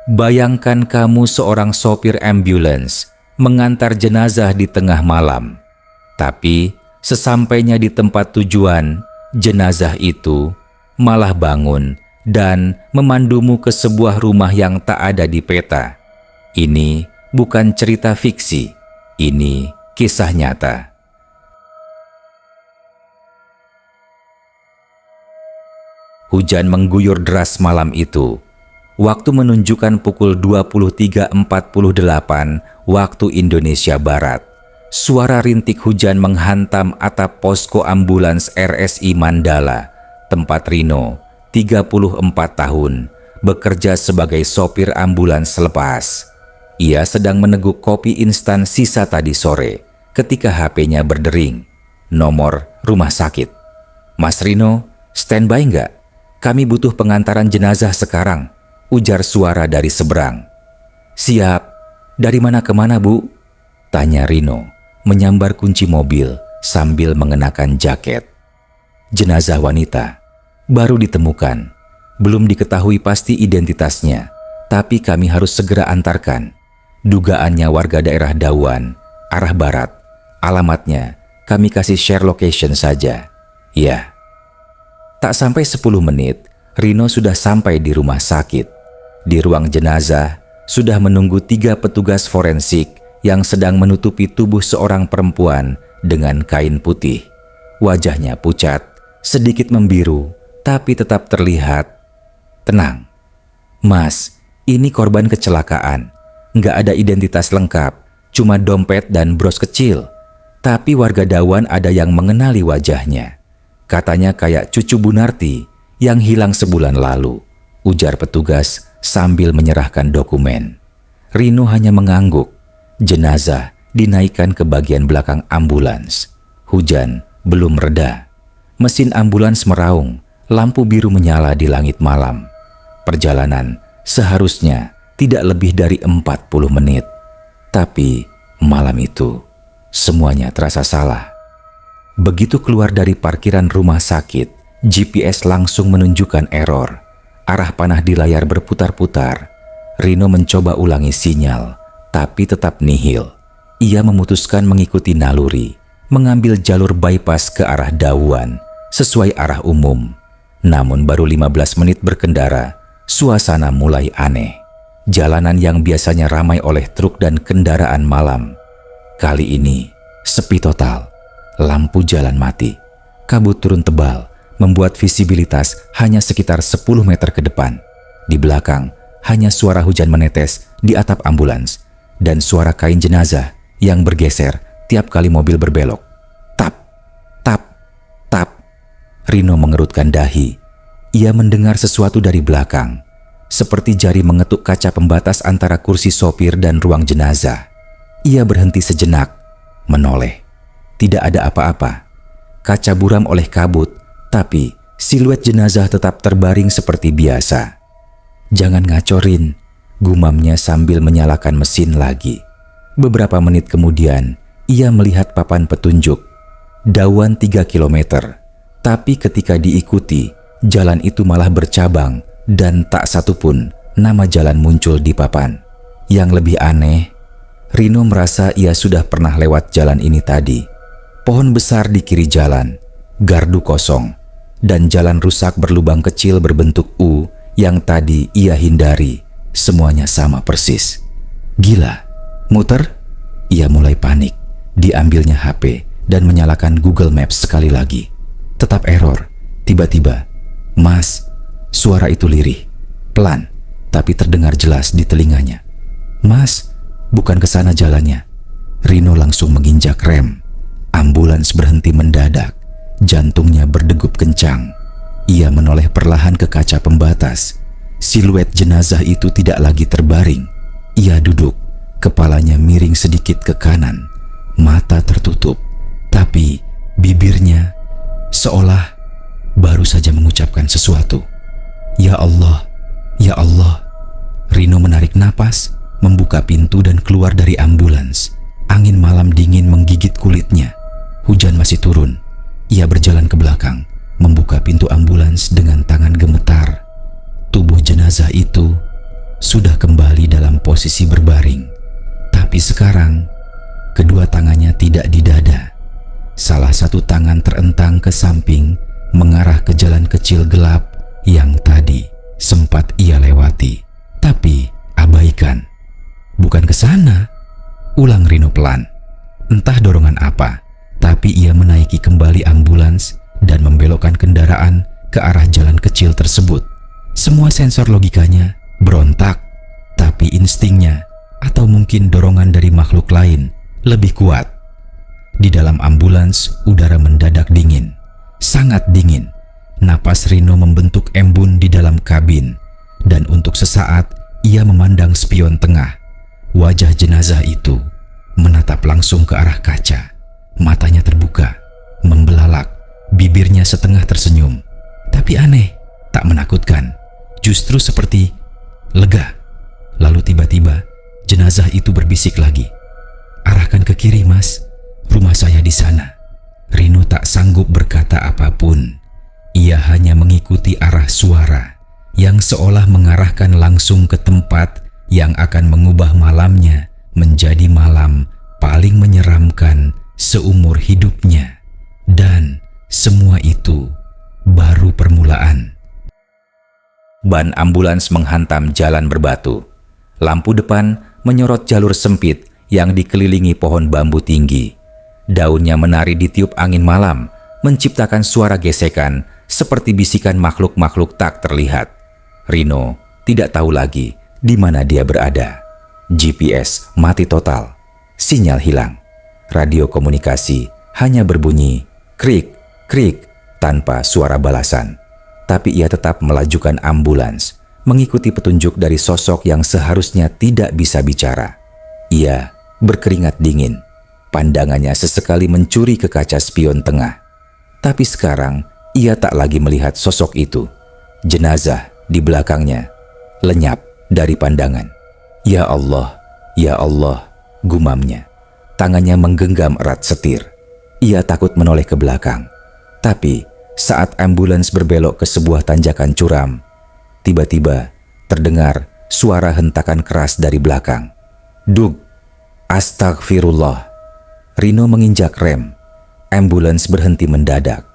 Bayangkan kamu seorang sopir ambulans mengantar jenazah di tengah malam. Tapi sesampainya di tempat tujuan, jenazah itu malah bangun dan memandumu ke sebuah rumah yang tak ada di peta. Ini bukan cerita fiksi, ini kisah nyata. Hujan mengguyur deras malam itu. Waktu menunjukkan pukul 23.48 waktu Indonesia Barat. Suara rintik hujan menghantam atap posko ambulans RSI Mandala, tempat Rino, 34 tahun, bekerja sebagai sopir ambulans lepas. Ia sedang meneguk kopi instan sisa tadi sore ketika HP-nya berdering. Nomor rumah sakit. "Mas Rino, standby nggak? Kami butuh pengantaran jenazah sekarang," ujar suara dari seberang. "Siap. Dari mana ke mana, Bu?" tanya Rino, menyambar kunci mobil sambil mengenakan jaket. Jenazah wanita baru ditemukan. Belum diketahui pasti identitasnya, tapi kami harus segera antarkan. Dugaannya warga daerah Dawan, arah barat. Alamatnya kami kasih share location saja. Ya. Tak sampai 10 menit, Rino sudah sampai di rumah sakit. Di ruang jenazah sudah menunggu 3 petugas forensik yang sedang menutupi tubuh seorang perempuan dengan kain putih. Wajahnya pucat, sedikit membiru, tapi tetap terlihat tenang. "Mas, ini korban kecelakaan. Nggak ada identitas lengkap, cuma dompet dan bros kecil. Tapi warga Dawan ada yang mengenali wajahnya. Katanya kayak cucu Bunarti yang hilang sebulan lalu," ujar petugas sambil menyerahkan dokumen. Rino hanya mengangguk. Jenazah dinaikkan ke bagian belakang ambulans. Hujan belum reda. Mesin ambulans meraung, lampu biru menyala di langit malam. Perjalanan seharusnya tidak lebih dari 40 menit. Tapi malam itu semuanya terasa salah. Begitu keluar dari parkiran rumah sakit, GPS langsung menunjukkan error. Arah panah di layar berputar-putar. Rino mencoba ulangi sinyal, tapi tetap nihil. Ia memutuskan mengikuti naluri, mengambil jalur bypass ke arah Dawan, sesuai arah umum. Namun baru 15 menit berkendara, suasana mulai aneh. Jalanan yang biasanya ramai oleh truk dan kendaraan malam, kali ini sepi total. Lampu jalan mati. Kabut turun tebal, membuat visibilitas hanya sekitar 10 meter ke depan. Di belakang, hanya suara hujan menetes di atap ambulans dan suara kain jenazah yang bergeser tiap kali mobil berbelok. Tap, tap, tap. Rino mengerutkan dahi. Ia mendengar sesuatu dari belakang, seperti jari mengetuk kaca pembatas antara kursi sopir dan ruang jenazah. Ia berhenti sejenak, menoleh. Tidak ada apa-apa. Kaca buram oleh kabut, tapi siluet jenazah tetap terbaring seperti biasa. "Jangan ngacorin," gumamnya sambil menyalakan mesin lagi. Beberapa menit kemudian, ia melihat papan petunjuk. Dawan 3 kilometer. Tapi ketika diikuti, jalan itu malah bercabang dan tak satupun nama jalan muncul di papan. Yang lebih aneh, Rino merasa ia sudah pernah lewat jalan ini tadi. Pohon besar di kiri jalan, gardu kosong, dan jalan rusak berlubang kecil berbentuk U yang tadi ia hindari. Semuanya sama persis. Gila, muter? Ia mulai panik. Diambilnya HP dan menyalakan Google Maps sekali lagi. Tetap error. Tiba-tiba, "Mas," suara itu lirih, pelan, tapi terdengar jelas di telinganya. "Mas, bukan ke sana jalannya." Rino langsung menginjak rem. Ambulans berhenti mendadak. Jantungnya berdegup kencang. Ia menoleh perlahan ke kaca pembatas. Siluet jenazah itu tidak lagi terbaring. Ia duduk, kepalanya miring sedikit ke kanan, mata tertutup, tapi bibirnya seolah baru saja mengucapkan sesuatu. "Ya Allah, ya Allah." Rino menarik napas, membuka pintu dan keluar dari ambulans. Angin malam dingin menggigit kulitnya. Hujan masih turun. Ia berjalan ke belakang, membuka pintu ambulans dengan tangan gemetar. Tubuh jenazah itu sudah kembali dalam posisi berbaring. Tapi sekarang, kedua tangannya tidak di dada. Salah satu tangan terentang ke samping mengarah ke jalan kecil gelap yang tadi sempat ia lewati, tapi abaikan. Bukan ke sana, ulang Rino pelan. Entah dorongan apa, tapi ia menaiki kembali ambulans dan membelokkan kendaraan ke arah jalan kecil tersebut. Semua sensor logikanya berontak, tapi instingnya atau mungkin dorongan dari makhluk lain lebih kuat. Di dalam ambulans, udara mendadak dingin, sangat dingin. Napas Rino membentuk embun di dalam kabin, dan untuk sesaat ia memandang spion tengah. Wajah jenazah itu menatap langsung ke arah kaca. Matanya terbuka, membelalak, bibirnya setengah tersenyum. Tapi aneh, tak menakutkan, justru seperti lega. Lalu tiba-tiba jenazah itu berbisik lagi, "Arahkan ke kiri, Mas. Rumah saya di sana." Rino tak sanggup berkata apapun. Ia hanya mengikuti arah suara yang seolah mengarahkan langsung ke tempat yang akan mengubah malamnya menjadi malam paling menyeramkan seumur hidupnya. Dan semua itu baru permulaan. Ban ambulans menghantam jalan berbatu. Lampu depan menyorot jalur sempit yang dikelilingi pohon bambu tinggi. Daunnya menari ditiup angin malam, menciptakan suara gesekan seperti bisikan makhluk-makhluk tak terlihat. Rino tidak tahu lagi di mana dia berada. GPS mati total, sinyal hilang. Radio komunikasi hanya berbunyi krik, krik, tanpa suara balasan. Tapi ia tetap melajukan ambulans, mengikuti petunjuk dari sosok yang seharusnya tidak bisa bicara. Ia berkeringat dingin. Pandangannya sesekali mencuri ke kaca spion tengah. Tapi sekarang ia tak lagi melihat sosok itu. Jenazah di belakangnya lenyap dari pandangan. Ya Allah, gumamnya. Tangannya menggenggam erat setir. Ia takut menoleh ke belakang. Tapi saat ambulans berbelok ke sebuah tanjakan curam, tiba-tiba terdengar suara hentakan keras dari belakang. Dug! Astagfirullah! Rino menginjak rem. Ambulans berhenti mendadak.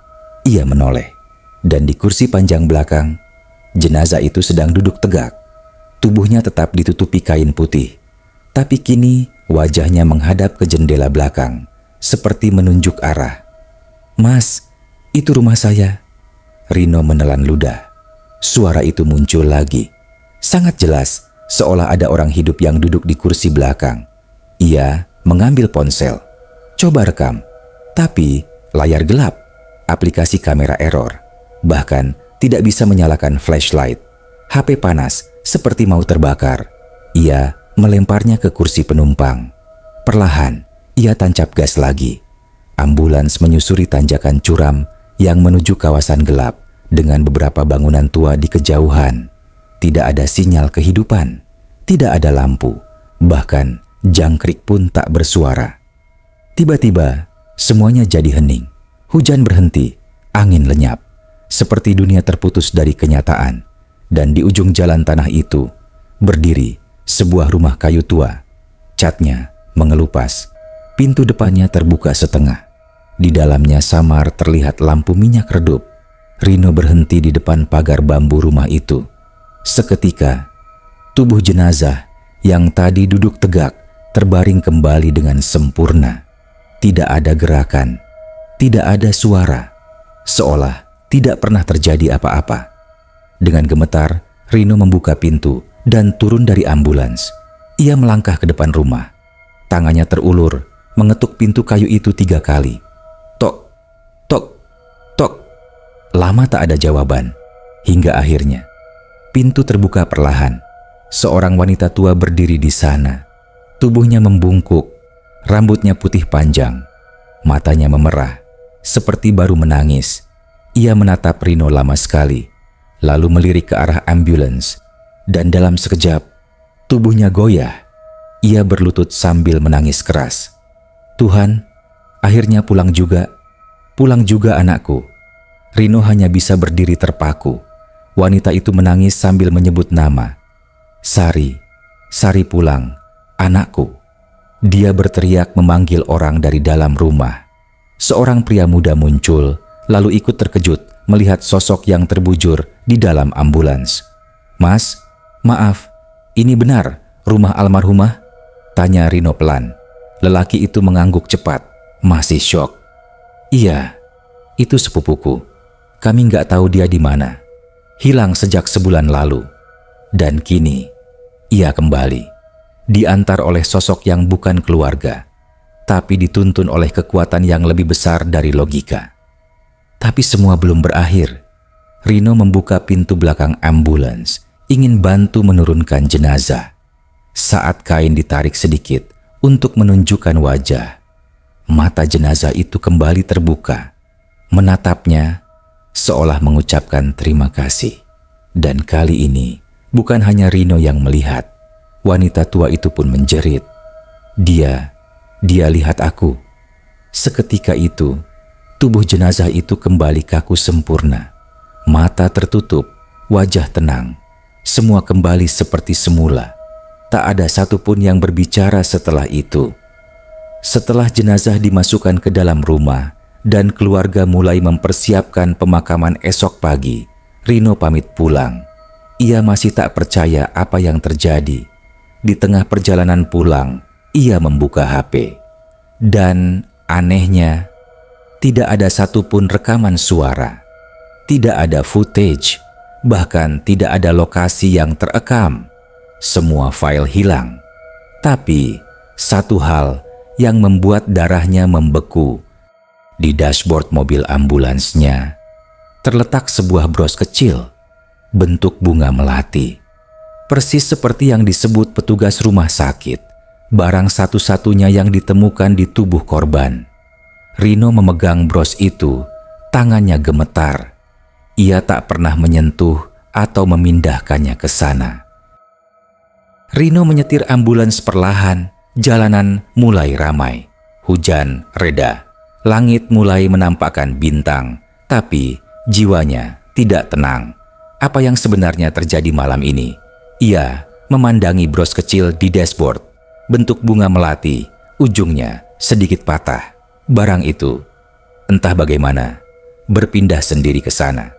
Ia menoleh, dan di kursi panjang belakang, jenazah itu sedang duduk tegak. Tubuhnya tetap ditutupi kain putih, tapi kini wajahnya menghadap ke jendela belakang, seperti menunjuk arah. "Mas, itu rumah saya." Rino menelan ludah. Suara itu muncul lagi, sangat jelas, seolah ada orang hidup yang duduk di kursi belakang. Ia mengambil ponsel, coba rekam, tapi layar gelap, aplikasi kamera error, bahkan tidak bisa menyalakan flashlight. HP panas seperti mau terbakar. Ia melemparnya ke kursi penumpang. Perlahan, ia tancap gas lagi. Ambulans menyusuri tanjakan curam yang menuju kawasan gelap dengan beberapa bangunan tua di kejauhan. Tidak ada sinyal kehidupan, tidak ada lampu, bahkan jangkrik pun tak bersuara. Tiba-tiba, semuanya jadi hening. Hujan berhenti, angin lenyap, seperti dunia terputus dari kenyataan. Dan di ujung jalan tanah itu, berdiri sebuah rumah kayu tua. Catnya mengelupas, pintu depannya terbuka setengah. Di dalamnya samar terlihat lampu minyak redup. Rino berhenti di depan pagar bambu rumah itu. Seketika, tubuh jenazah yang tadi duduk tegak terbaring kembali dengan sempurna. Tidak ada gerakan, tidak ada suara, seolah tidak pernah terjadi apa-apa. Dengan gemetar, Rino membuka pintu dan turun dari ambulans. Ia melangkah ke depan rumah. Tangannya terulur, mengetuk pintu kayu itu 3 kali. Tok, tok, tok. Lama tak ada jawaban, hingga akhirnya pintu terbuka perlahan. Seorang wanita tua berdiri di sana. Tubuhnya membungkuk, rambutnya putih panjang, matanya memerah, seperti baru menangis. Ia menatap Rino lama sekali, lalu melirik ke arah ambulans, dan dalam sekejap, tubuhnya goyah. Ia berlutut sambil menangis keras. "Tuhan, akhirnya pulang juga anakku." Rino hanya bisa berdiri terpaku. Wanita itu menangis sambil menyebut nama. Sari pulang, anakku." Dia berteriak memanggil orang dari dalam rumah. Seorang pria muda muncul, lalu ikut terkejut melihat sosok yang terbujur di dalam ambulans. "Mas, maaf, ini benar rumah almarhumah?" tanya Rino pelan. Lelaki itu mengangguk cepat, masih syok. "Iya, itu sepupuku. Kami nggak tahu dia di mana. Hilang sejak sebulan lalu. Dan kini, ia kembali. Diantar oleh sosok yang bukan keluarga, tapi dituntun oleh kekuatan yang lebih besar dari logika." Tapi semua belum berakhir. Rino membuka pintu belakang ambulans, ingin bantu menurunkan jenazah. Saat kain ditarik sedikit untuk menunjukkan wajah, mata jenazah itu kembali terbuka, menatapnya seolah mengucapkan terima kasih. Dan kali ini bukan hanya Rino yang melihat, wanita tua itu pun menjerit. Dia lihat aku." Seketika itu, tubuh jenazah itu kembali kaku sempurna. Mata tertutup, wajah tenang. Semua kembali seperti semula. Tak ada satupun yang berbicara setelah itu. Setelah jenazah dimasukkan ke dalam rumah dan keluarga mulai mempersiapkan pemakaman esok pagi, Rino pamit pulang. Ia masih tak percaya apa yang terjadi. Di tengah perjalanan pulang, ia membuka HP. Dan anehnya, tidak ada satupun rekaman suara. Tidak ada footage, bahkan tidak ada lokasi yang terekam. Semua file hilang. Tapi satu hal yang membuat darahnya membeku. Di dashboard mobil ambulansnya terletak sebuah bros kecil bentuk bunga melati. Persis seperti yang disebut petugas rumah sakit, barang satu-satunya yang ditemukan di tubuh korban. Rino memegang bros itu, tangannya gemetar. Ia tak pernah menyentuh atau memindahkannya ke sana. Rino menyetir ambulans perlahan, jalanan mulai ramai. Hujan reda, langit mulai menampakkan bintang, tapi jiwanya tidak tenang. Apa yang sebenarnya terjadi malam ini? Ia memandangi bros kecil di dashboard, bentuk bunga melati, ujungnya sedikit patah. Barang itu, entah bagaimana, berpindah sendiri ke sana.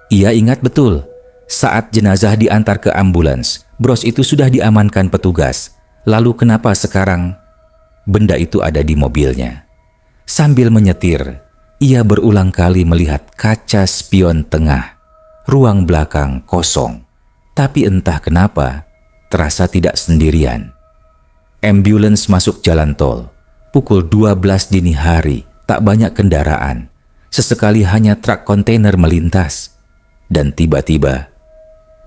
Ia ingat betul, saat jenazah diantar ke ambulans, bros itu sudah diamankan petugas. Lalu kenapa sekarang benda itu ada di mobilnya? Sambil menyetir, ia berulang kali melihat kaca spion tengah. Ruang belakang kosong. Tapi entah kenapa, terasa tidak sendirian. Ambulans masuk jalan tol. Pukul 12 dini hari, tak banyak kendaraan. Sesekali hanya truk kontainer melintas. Dan tiba-tiba,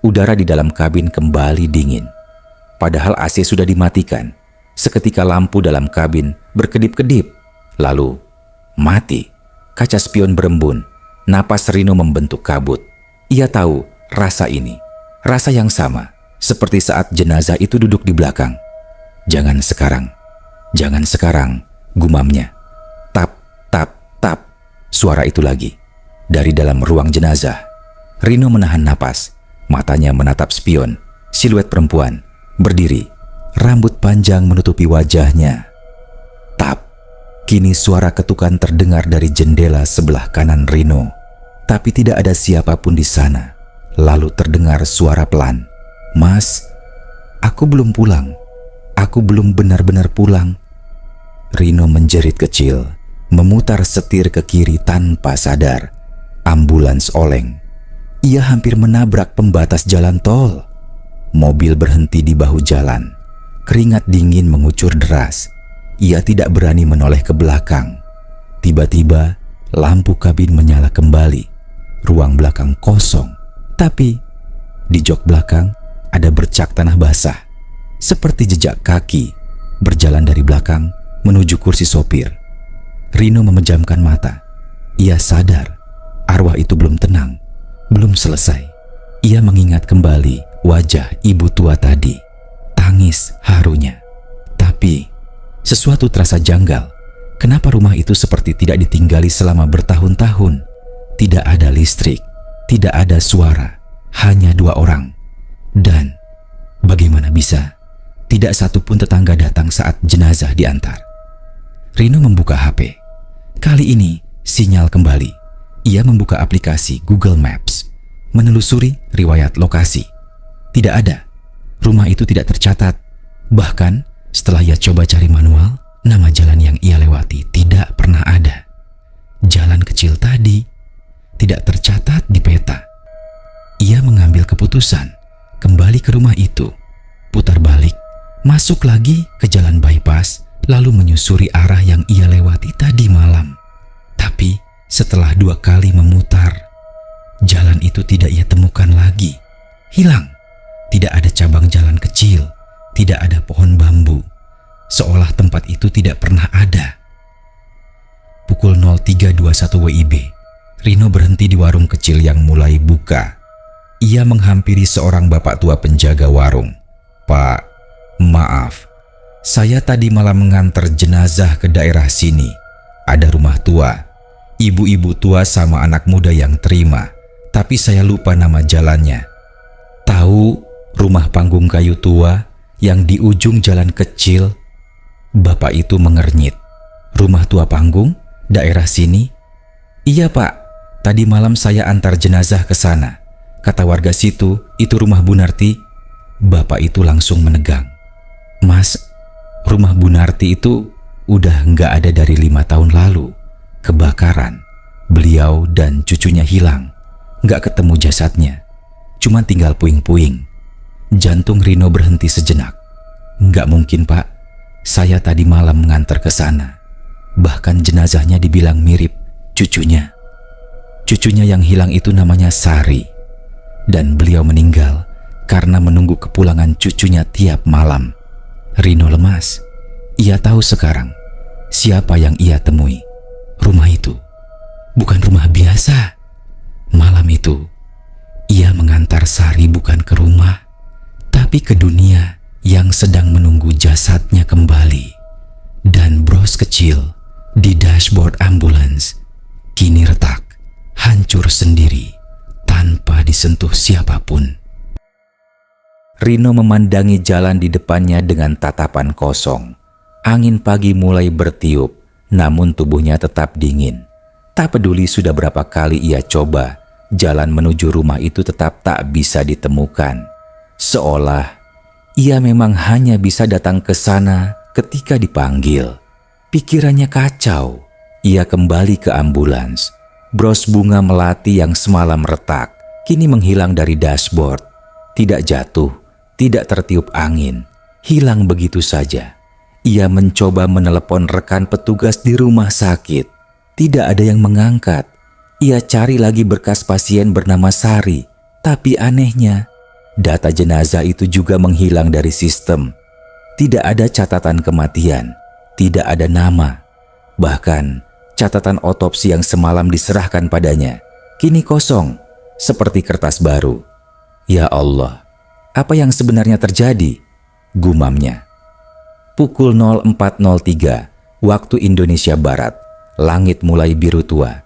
udara di dalam kabin kembali dingin. Padahal AC sudah dimatikan. Seketika lampu dalam kabin berkedip-kedip. Lalu, mati. Kaca spion berembun. Napas Rino membentuk kabut. Ia tahu rasa ini. Rasa yang sama, seperti saat jenazah itu duduk di belakang. Jangan sekarang, gumamnya. Tap, tap, tap, suara itu lagi. Dari dalam ruang jenazah, Rino menahan napas, matanya menatap spion, siluet perempuan, berdiri, rambut panjang menutupi wajahnya. Tap, kini suara ketukan terdengar dari jendela sebelah kanan Rino, tapi tidak ada siapapun di sana. Lalu terdengar suara pelan. "Mas, aku belum pulang. Aku belum benar-benar pulang." Rino menjerit kecil, memutar setir ke kiri tanpa sadar. Ambulans oleng. Ia hampir menabrak pembatas jalan tol. Mobil berhenti di bahu jalan. Keringat dingin mengucur deras. Ia tidak berani menoleh ke belakang. Tiba-tiba, lampu kabin menyala kembali. Ruang belakang kosong. Tapi di jok belakang ada bercak tanah basah, seperti jejak kaki, berjalan dari belakang menuju kursi sopir. Rino memejamkan mata. Ia sadar arwah itu belum tenang, belum selesai. Ia mengingat kembali wajah ibu tua tadi, tangis harunya. Tapi sesuatu terasa janggal. Kenapa rumah itu seperti tidak ditinggali selama bertahun-tahun? Tidak ada listrik. Tidak ada suara, hanya dua orang. Dan Bagaimana bisa tidak satu pun tetangga datang saat jenazah diantar? Rino membuka HP. Kali ini sinyal kembali. Ia membuka aplikasi Google Maps, menelusuri riwayat lokasi. Tidak ada. Rumah itu tidak tercatat. Bahkan setelah ia coba cari manual, nama jalan yang ia lewati tidak pernah ada. Jalan kecil tadi tidak tercatat di peta. Ia mengambil keputusan kembali ke rumah itu, putar balik, masuk lagi ke jalan bypass, lalu menyusuri arah yang ia lewati tadi malam. Tapi setelah 2 kali memutar, jalan itu tidak ia temukan lagi. Hilang. Tidak ada cabang jalan kecil, tidak ada pohon bambu. Seolah tempat itu tidak pernah ada. Pukul 03.21 WIB, Rino berhenti di warung kecil yang mulai buka. Ia menghampiri seorang bapak tua penjaga warung. "Pak, maaf. Saya tadi malam mengantar jenazah ke daerah sini. Ada rumah tua, ibu-ibu tua sama anak muda yang terima. Tapi saya lupa nama jalannya. Tahu rumah panggung kayu tua yang di ujung jalan kecil?" Bapak itu mengernyit. "Rumah tua panggung? Daerah sini?" "Iya Pak, tadi malam saya antar jenazah ke sana. Kata warga situ, itu rumah Bu Narti." Bapak itu langsung menegang. "Mas, rumah Bu Narti itu udah nggak ada dari 5 tahun lalu. Kebakaran. Beliau dan cucunya hilang. Nggak ketemu jasadnya. Cuma tinggal puing-puing." Jantung Rino berhenti sejenak. "Nggak mungkin Pak. Saya tadi malam mengantar ke sana. Bahkan jenazahnya dibilang mirip cucunya. Cucunya yang hilang itu namanya Sari. Dan beliau meninggal karena menunggu kepulangan cucunya tiap malam." Rino lemas. Ia tahu sekarang siapa yang ia temui. Rumah itu bukan rumah biasa. Malam itu ia mengantar Sari bukan ke rumah, tapi ke dunia yang sedang menunggu jasadnya kembali. Dan bros kecil di dashboard ambulans kini retak, hancur sendiri tanpa disentuh siapapun. Rino memandangi jalan di depannya dengan tatapan kosong. Angin pagi mulai bertiup, namun tubuhnya tetap dingin. Tak peduli sudah berapa kali ia coba, jalan menuju rumah itu tetap tak bisa ditemukan. Seolah ia memang hanya bisa datang ke sana ketika dipanggil. Pikirannya kacau. Ia kembali ke ambulans. Bros bunga melati yang semalam retak kini menghilang dari dashboard. Tidak jatuh, tidak tertiup angin, hilang begitu saja. Ia mencoba menelepon rekan petugas di rumah sakit. Tidak ada yang mengangkat. Ia cari lagi berkas pasien bernama Sari. Tapi anehnya, data jenazah itu juga menghilang dari sistem. Tidak ada catatan kematian, tidak ada nama. Bahkan catatan otopsi yang semalam diserahkan padanya kini kosong, seperti kertas baru. Ya Allah, apa yang sebenarnya terjadi? Gumamnya. Pukul 04.03 waktu Indonesia Barat, langit mulai biru tua.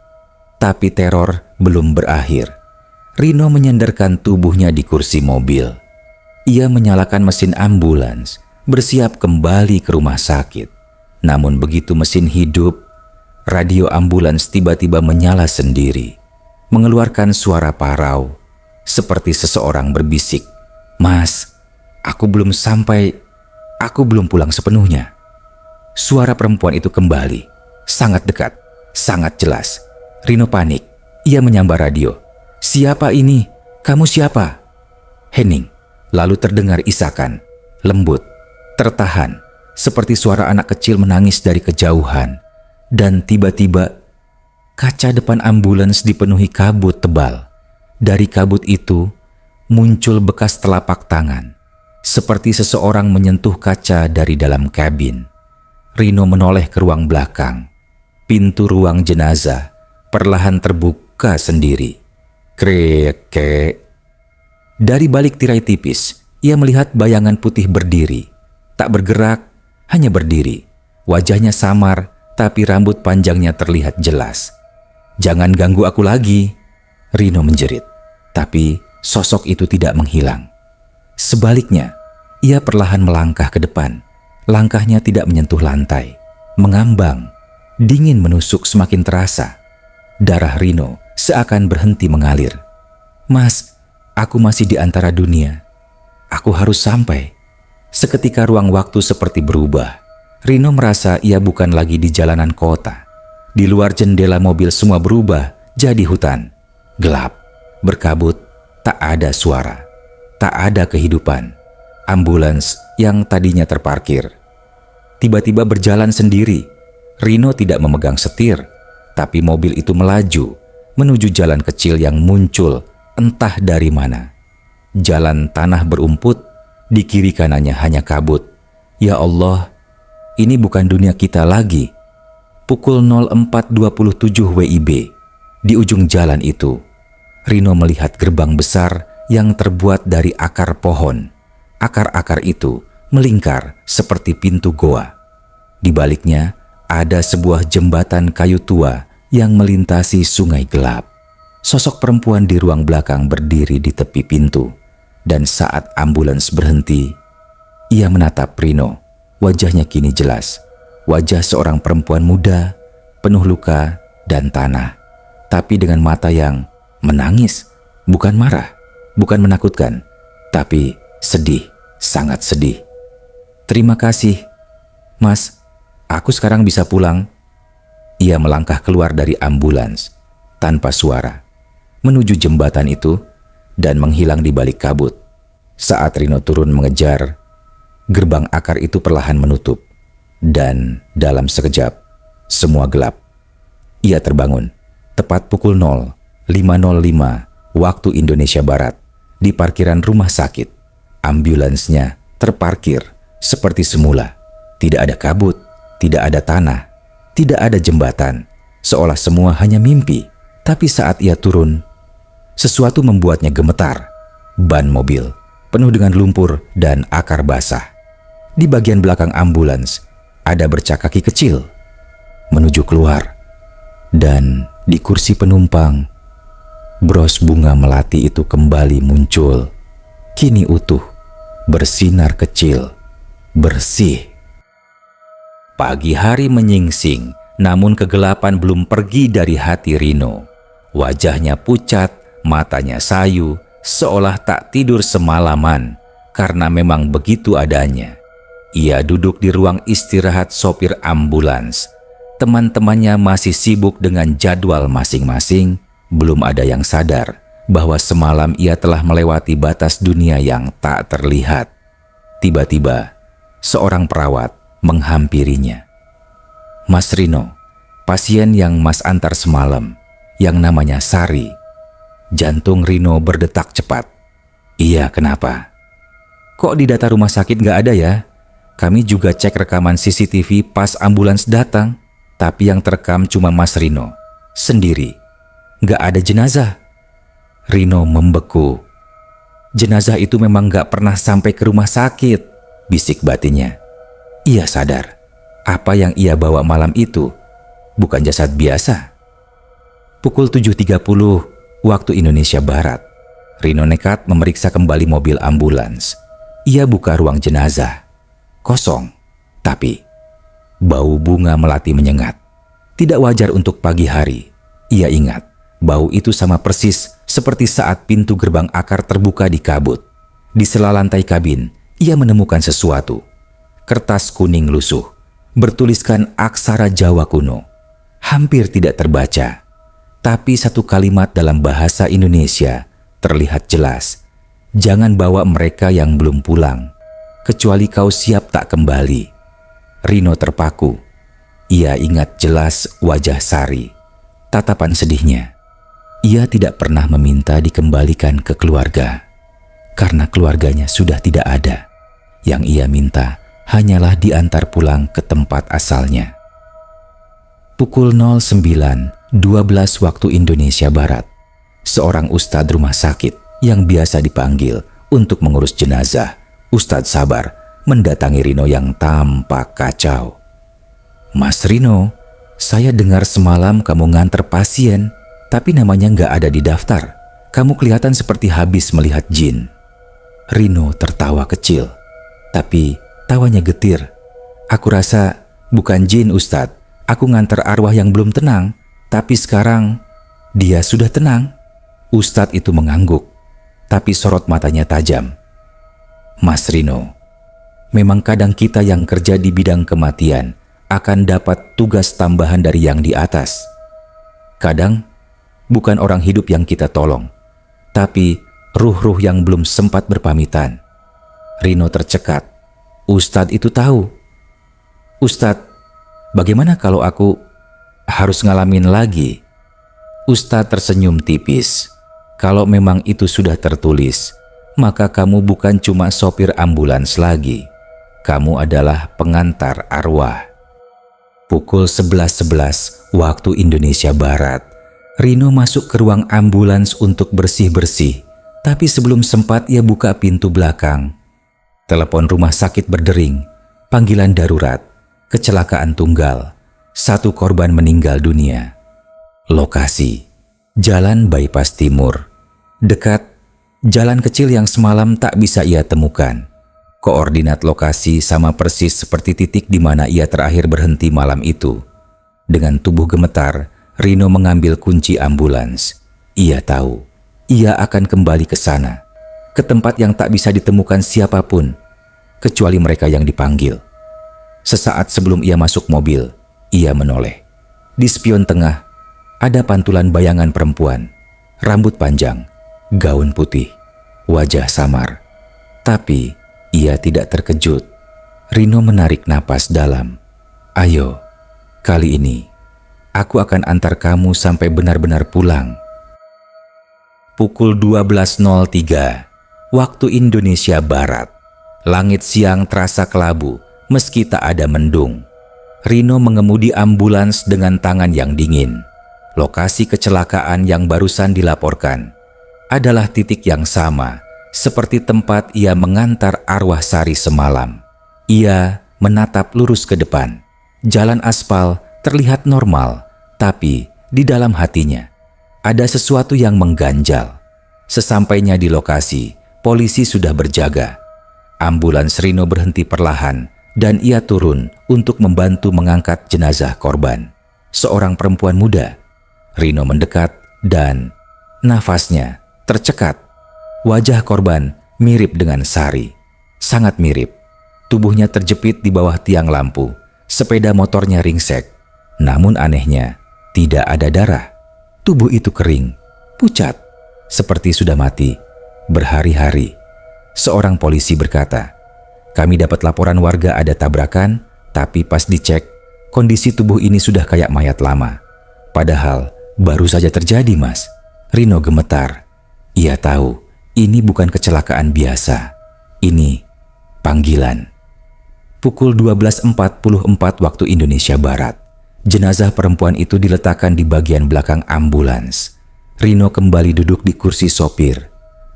Tapi teror belum berakhir. Rino menyandarkan tubuhnya di kursi mobil. Ia menyalakan mesin ambulans, bersiap kembali ke rumah sakit. Namun begitu mesin hidup, radio ambulans tiba-tiba menyala sendiri, mengeluarkan suara parau, seperti seseorang berbisik, "Mas, aku belum pulang sepenuhnya." Suara perempuan itu kembali, sangat dekat, sangat jelas. Rino panik, ia menyambar radio. "Siapa ini? Kamu siapa?" "Henning." Lalu terdengar isakan, lembut, tertahan, seperti suara anak kecil menangis dari kejauhan. Dan tiba-tiba, kaca depan ambulans dipenuhi kabut tebal. Dari kabut itu, muncul bekas telapak tangan, seperti seseorang menyentuh kaca dari dalam kabin. Rino menoleh ke ruang belakang. Pintu ruang jenazah perlahan terbuka sendiri. Krek. Dari balik tirai tipis, ia melihat bayangan putih berdiri. Tak bergerak, hanya berdiri. Wajahnya samar, tapi rambut panjangnya terlihat jelas. "Jangan ganggu aku lagi," Rino menjerit. Tapi sosok itu tidak menghilang. Sebaliknya, Ia perlahan melangkah ke depan. Langkahnya tidak menyentuh lantai. Mengambang, dingin menusuk semakin terasa. Darah Rino seakan berhenti mengalir. "Mas, aku masih di antara dunia. Aku harus sampai." Seketika ruang waktu seperti berubah. Rino merasa ia bukan lagi di jalanan kota. Di luar jendela mobil semua berubah jadi hutan. Gelap, berkabut, tak ada suara, tak ada kehidupan. Ambulans yang tadinya terparkir tiba-tiba berjalan sendiri. Rino tidak memegang setir, tapi mobil itu melaju menuju jalan kecil yang muncul entah dari mana. Jalan tanah berumput, di kiri kanannya hanya kabut. Ya Allah, ini bukan dunia kita lagi. Pukul 04.27 WIB, di ujung jalan itu, Rino melihat gerbang besar yang terbuat dari akar pohon. Akar-akar itu melingkar seperti pintu goa. Di baliknya ada sebuah jembatan kayu tua yang melintasi sungai gelap. Sosok perempuan di ruang belakang berdiri di tepi pintu. Dan saat ambulans berhenti, ia menatap Rino. Wajahnya kini jelas. Wajah seorang perempuan muda, penuh luka dan tanah. Tapi dengan mata yang menangis, bukan marah, bukan menakutkan, tapi sedih, sangat sedih. "Terima kasih, Mas. Aku sekarang bisa pulang." Ia melangkah keluar dari ambulans tanpa suara, menuju jembatan itu dan menghilang di balik kabut. Saat Rino turun mengejar, gerbang akar itu perlahan menutup. Dan dalam sekejap, semua gelap. Ia terbangun, tepat pukul 05.05 waktu Indonesia Barat, di parkiran rumah sakit. Ambulansnya terparkir seperti semula. Tidak ada kabut, tidak ada tanah, tidak ada jembatan. Seolah semua hanya mimpi. Tapi saat ia turun, sesuatu membuatnya gemetar. Ban mobil penuh dengan lumpur dan akar basah. Di bagian belakang ambulans ada bercak kaki kecil menuju keluar. Dan di kursi penumpang, bros bunga melati itu kembali muncul. Kini utuh, bersinar kecil, bersih. Pagi hari menyingsing, namun kegelapan belum pergi dari hati Rino. Wajahnya pucat, matanya sayu, seolah tak tidur semalaman, karena memang begitu adanya. Ia duduk di ruang istirahat sopir ambulans. Teman-temannya masih sibuk dengan jadwal masing-masing. Belum ada yang sadar bahwa semalam ia telah melewati batas dunia yang tak terlihat. Tiba-tiba, seorang perawat menghampirinya. "Mas Rino, pasien yang Mas antar semalam, yang namanya Sari." Jantung Rino berdetak cepat. "Iya, kenapa?" "Kok di data rumah sakit nggak ada ya? Kami juga cek rekaman CCTV pas ambulans datang, tapi yang terekam cuma Mas Rino sendiri. Nggak ada jenazah." Rino membeku. "Jenazah itu memang nggak pernah sampai ke rumah sakit," bisik batinnya. Ia sadar, apa yang ia bawa malam itu bukan jasad biasa. Pukul 7.30 waktu Indonesia Barat, Rino nekat memeriksa kembali mobil ambulans. Ia buka ruang jenazah. Kosong, tapi bau bunga melati menyengat. Tidak wajar untuk pagi hari. Ia ingat, bau itu sama persis seperti saat pintu gerbang akar terbuka di kabut. Di sela lantai kabin, ia menemukan sesuatu. Kertas kuning lusuh, bertuliskan aksara Jawa kuno. Hampir tidak terbaca, tapi satu kalimat dalam bahasa Indonesia terlihat jelas. "Jangan bawa mereka yang belum pulang, kecuali kau siap tak kembali." Rino terpaku. Ia ingat jelas wajah Sari, tatapan sedihnya. Ia tidak pernah meminta dikembalikan ke keluarga, karena keluarganya sudah tidak ada. Yang ia minta hanyalah diantar pulang ke tempat asalnya. Pukul 09.12 waktu Indonesia Barat, seorang ustadz rumah sakit yang biasa dipanggil untuk mengurus jenazah, Ustadz Sabar, mendatangi Rino yang tampak kacau. "Mas Rino, saya dengar semalam kamu nganter pasien, tapi namanya nggak ada di daftar. Kamu kelihatan seperti habis melihat jin." Rino tertawa kecil. Tapi tawanya getir. Aku rasa bukan jin, Ustadz. Aku nganter arwah yang belum tenang, tapi sekarang dia sudah tenang. Ustadz itu mengangguk, tapi sorot matanya tajam. Mas Rino, memang kadang kita yang kerja di bidang kematian akan dapat tugas tambahan dari yang di atas. Kadang bukan orang hidup yang kita tolong, tapi ruh-ruh yang belum sempat berpamitan. Rino tercekat. Ustadz itu tahu. Ustadz, bagaimana kalau aku harus ngalamin lagi? Ustadz tersenyum tipis. Kalau memang itu sudah tertulis, maka kamu bukan cuma sopir ambulans lagi. Kamu adalah pengantar arwah. Pukul 11.11 waktu Indonesia Barat, Rino masuk ke ruang ambulans untuk bersih-bersih. Tapi sebelum sempat ia buka pintu belakang, telepon rumah sakit berdering. Panggilan darurat, kecelakaan tunggal, 1 korban meninggal dunia. Lokasi, Jalan Bypass Timur, dekat jalan kecil yang semalam tak bisa ia temukan. Koordinat lokasi sama persis seperti titik di mana ia terakhir berhenti malam itu. Dengan tubuh gemetar, Rino mengambil kunci ambulans. Ia tahu, ia akan kembali ke sana, ke tempat yang tak bisa ditemukan siapapun, kecuali mereka yang dipanggil. Sesaat sebelum ia masuk mobil, ia menoleh. Di spion tengah, ada pantulan bayangan perempuan, rambut panjang, gaun putih, wajah samar. Tapi ia tidak terkejut. Rino menarik napas dalam. Ayo, kali ini aku akan antar kamu sampai benar-benar pulang. Pukul 12.03 waktu Indonesia Barat. Langit siang terasa kelabu meski tak ada mendung. Rino mengemudi ambulans dengan tangan yang dingin. Lokasi kecelakaan yang barusan dilaporkan adalah titik yang sama seperti tempat ia mengantar arwah Sari semalam. Ia menatap lurus ke depan. Jalan aspal terlihat normal, tapi di dalam hatinya ada sesuatu yang mengganjal. Sesampainya di lokasi, polisi sudah berjaga. Ambulans Rino berhenti perlahan dan ia turun untuk membantu mengangkat jenazah korban. Seorang perempuan muda. Rino mendekat dan nafasnya tercekat. Wajah korban mirip dengan Sari. Sangat mirip. Tubuhnya terjepit di bawah tiang lampu. Sepeda motornya ringsek. Namun anehnya, tidak ada darah. Tubuh itu kering, pucat, seperti sudah mati berhari-hari. Seorang polisi berkata, "Kami dapat laporan warga ada tabrakan, tapi pas dicek, kondisi tubuh ini sudah kayak mayat lama. Padahal baru saja terjadi, Mas." Rino gemetar. Ia tahu ini bukan kecelakaan biasa. Ini panggilan. Pukul 12.44 waktu Indonesia Barat. Jenazah perempuan itu diletakkan di bagian belakang ambulans. Rino kembali duduk di kursi sopir.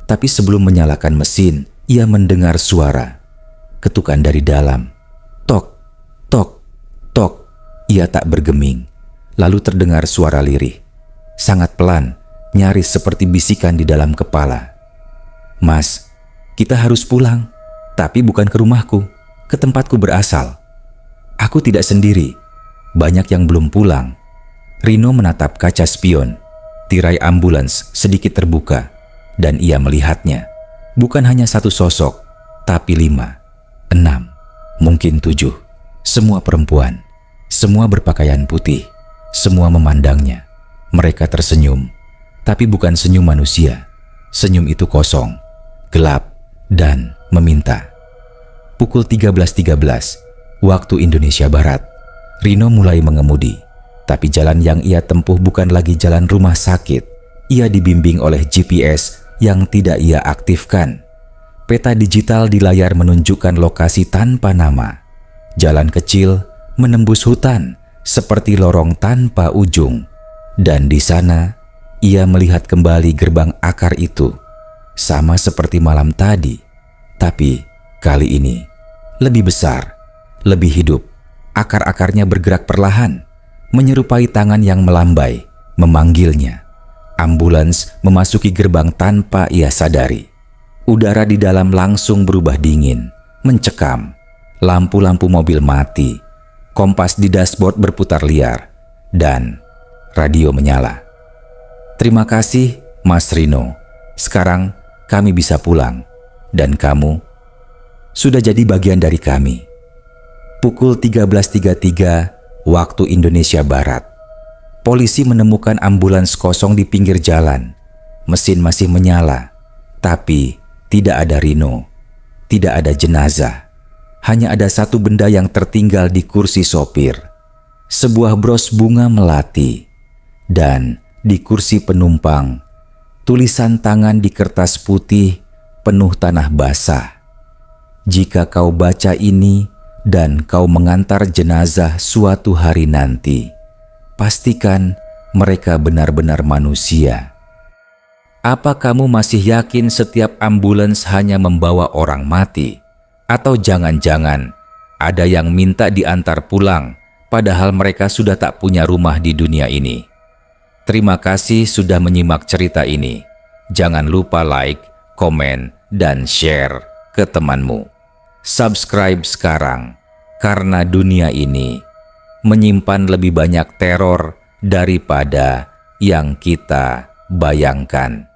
Tapi sebelum menyalakan mesin, ia mendengar suara. Ketukan dari dalam. Tok, tok, tok. Ia tak bergeming. Lalu terdengar suara lirih. Sangat pelan, nyaris seperti bisikan di dalam kepala. "Mas, kita harus pulang. Tapi bukan ke rumahku, ke tempatku berasal. Aku tidak sendiri. Banyak yang belum pulang." Rino menatap kaca spion. Tirai ambulans sedikit terbuka. Dan ia melihatnya. Bukan hanya satu sosok, tapi 5, 6, mungkin 7. Semua perempuan. Semua berpakaian putih. Semua memandangnya. Mereka tersenyum. Tapi bukan senyum manusia. Senyum itu kosong, gelap, dan meminta. Pukul 13.13 waktu Indonesia Barat. Rino mulai mengemudi. Tapi jalan yang ia tempuh bukan lagi jalan rumah sakit. Ia dibimbing oleh GPS yang tidak ia aktifkan. Peta digital di layar menunjukkan lokasi tanpa nama. Jalan kecil menembus hutan seperti lorong tanpa ujung. Dan di sana ia melihat kembali gerbang akar itu. Sama seperti malam tadi. Tapi kali ini lebih besar, lebih hidup. Akar-akarnya bergerak perlahan, menyerupai tangan yang melambai, memanggilnya. Ambulans memasuki gerbang tanpa ia sadari. Udara di dalam langsung berubah dingin. mencekam, lampu-lampu mobil mati, kompas di dashboard berputar liar, dan radio menyala. Terima kasih, Mas Rino. Sekarang kami bisa pulang, dan kamu sudah jadi bagian dari kami. Pukul 13.33 waktu Indonesia Barat. Polisi menemukan ambulans kosong di pinggir jalan. Mesin masih menyala, tapi tidak ada Rino. Tidak ada jenazah. Hanya ada satu benda yang tertinggal di kursi sopir. Sebuah bros bunga melati. Dan di kursi penumpang, tulisan tangan di kertas putih penuh tanah basah. Jika kau baca ini dan kau mengantar jenazah suatu hari nanti, pastikan mereka benar-benar manusia. Apa kamu masih yakin setiap ambulans hanya membawa orang mati? Atau jangan-jangan ada yang minta diantar pulang, padahal mereka sudah tak punya rumah di dunia ini? Terima kasih sudah menyimak cerita ini. Jangan lupa like, komen, dan share ke temanmu. Subscribe sekarang, karena dunia ini menyimpan lebih banyak teror daripada yang kita bayangkan.